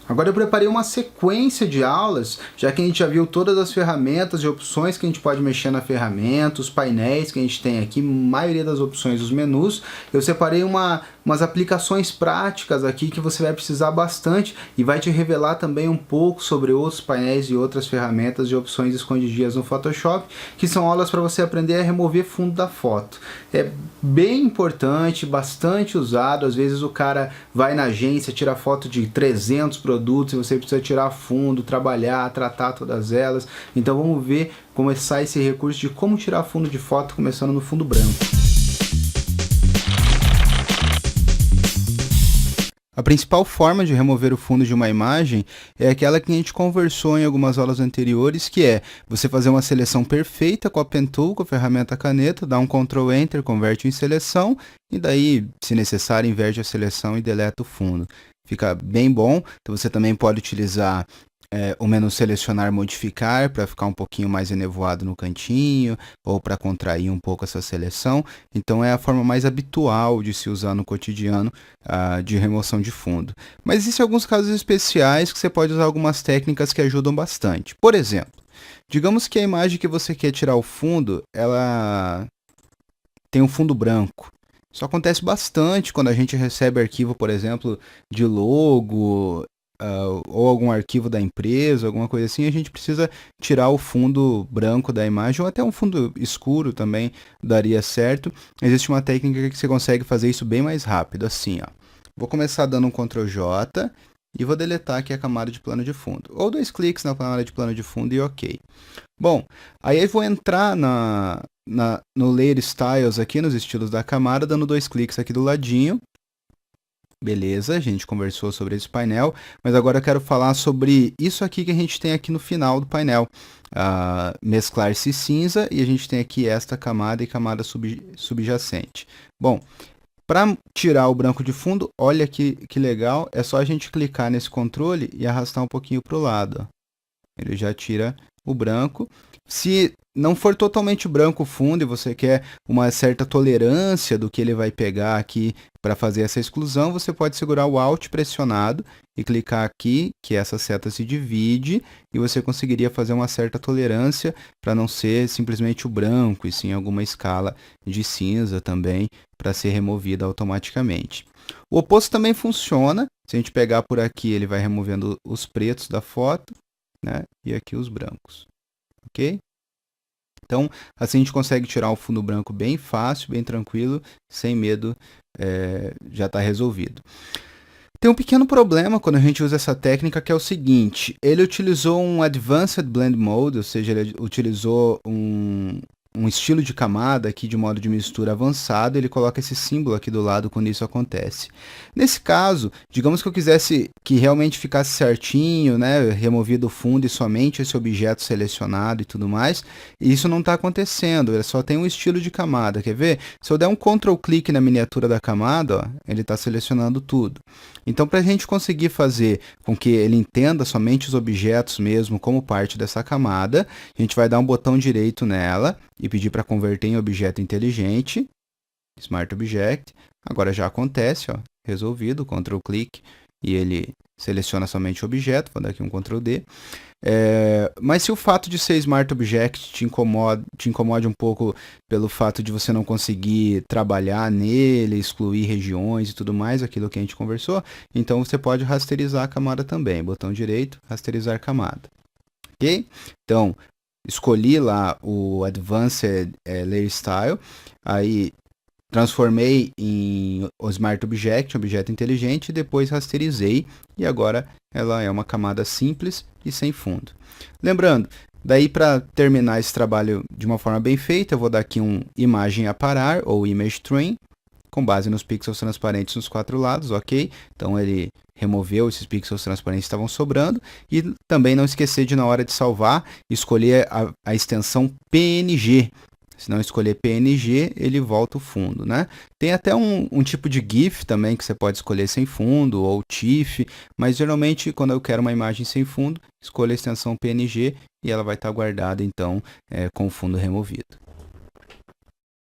Agora eu preparei uma sequência de aulas, já que a gente já viu todas as ferramentas e opções que a gente pode mexer na ferramenta, os painéis que a gente tem aqui, maioria das opções dos menus. Eu separei umas aplicações práticas aqui que você vai precisar bastante e vai te revelar também um pouco sobre outros painéis e outras ferramentas e opções escondidinhas no Photoshop, que são aulas para você aprender a remover fundo da foto. É bem importante, bastante usado. Às vezes o cara vai na agência, tira foto de 300 produtos e você precisa tirar fundo, trabalhar, tratar todas elas. Então vamos ver, começar esse recurso de como tirar fundo de foto começando no fundo branco. A principal forma de remover o fundo de uma imagem é aquela que a gente conversou em algumas aulas anteriores, que é você fazer uma seleção perfeita com a Pen Tool, com a ferramenta caneta, dá um Ctrl Enter, converte em seleção e daí, se necessário, inverte a seleção e deleta o fundo. Fica bem bom. Então você também pode utilizar o menu selecionar modificar para ficar um pouquinho mais enevoado no cantinho ou para contrair um pouco essa seleção. Então é a forma mais habitual de se usar no cotidiano de remoção de fundo. Mas existem alguns casos especiais que você pode usar algumas técnicas que ajudam bastante. Por exemplo, digamos que a imagem que você quer tirar o fundo, ela tem um fundo branco. Isso acontece bastante quando a gente recebe arquivo, por exemplo, de logo, ou algum arquivo da empresa, alguma coisa assim, a gente precisa tirar o fundo branco da imagem, ou até um fundo escuro também daria certo. Existe uma técnica que você consegue fazer isso bem mais rápido, assim, ó. Vou começar dando um Ctrl J e vou deletar aqui a camada de plano de fundo. Ou 2 cliques na camada de plano de fundo e OK. Bom, aí eu vou entrar no Layer Styles aqui, nos estilos da camada, dando 2 cliques aqui do ladinho. Beleza, a gente conversou sobre esse painel, mas agora eu quero falar sobre isso aqui que a gente tem aqui no final do painel. Mesclar-se cinza, e a gente tem aqui esta camada e camada subjacente. Bom, para tirar o branco de fundo, olha que legal, é só a gente clicar nesse controle e arrastar um pouquinho para o lado. Ó. Ele já tira o branco. Se não for totalmente branco o fundo e você quer uma certa tolerância do que ele vai pegar aqui para fazer essa exclusão, você pode segurar o Alt pressionado e clicar aqui, que essa seta se divide, e você conseguiria fazer uma certa tolerância para não ser simplesmente o branco, e sim alguma escala de cinza também para ser removida automaticamente. O oposto também funciona. Se a gente pegar por aqui, ele vai removendo os pretos da foto, né? E aqui os brancos. Ok? Então, assim a gente consegue tirar o fundo branco bem fácil, bem tranquilo, sem medo, já está resolvido. Tem um pequeno problema quando a gente usa essa técnica, que é o seguinte: ele utilizou um Advanced Blend Mode, ou seja, ele utilizou um estilo de camada aqui de modo de mistura avançado. Ele coloca esse símbolo aqui do lado quando isso acontece. Nesse caso, digamos que eu quisesse que realmente ficasse certinho, né, removido o fundo e somente esse objeto selecionado e tudo mais, e isso não está acontecendo, ele só tem um estilo de camada. Quer ver? Se eu der um Ctrl clique na miniatura da camada, ó, ele está selecionando tudo. Então, para a gente conseguir fazer com que ele entenda somente os objetos mesmo como parte dessa camada, a gente vai dar um botão direito nela e pedir para converter em objeto inteligente, Smart Object. Agora já acontece, ó, resolvido, Ctrl clique e ele seleciona somente o objeto. Vou dar aqui um Ctrl D. Mas se o fato de ser Smart Object te incomode um pouco pelo fato de você não conseguir trabalhar nele, excluir regiões e tudo mais, aquilo que a gente conversou, então você pode rasterizar a camada também. Botão direito, rasterizar camada. Ok? Então, escolhi lá o Advanced Layer Style, aí transformei em Smart Object, objeto inteligente, e depois rasterizei, e agora ela é uma camada simples e sem fundo. Lembrando, daí para terminar esse trabalho de uma forma bem feita, eu vou dar aqui um imagem a parar, ou image trim, com base nos pixels transparentes nos 4 lados, ok? Então ele removeu esses pixels transparentes que estavam sobrando, e também não esquecer de, na hora de salvar, escolher a extensão PNG. Se não escolher PNG, ele volta o fundo, né? Tem até um tipo de GIF também que você pode escolher sem fundo, ou TIFF, mas geralmente quando eu quero uma imagem sem fundo, escolho a extensão PNG e ela vai estar guardada então com o fundo removido.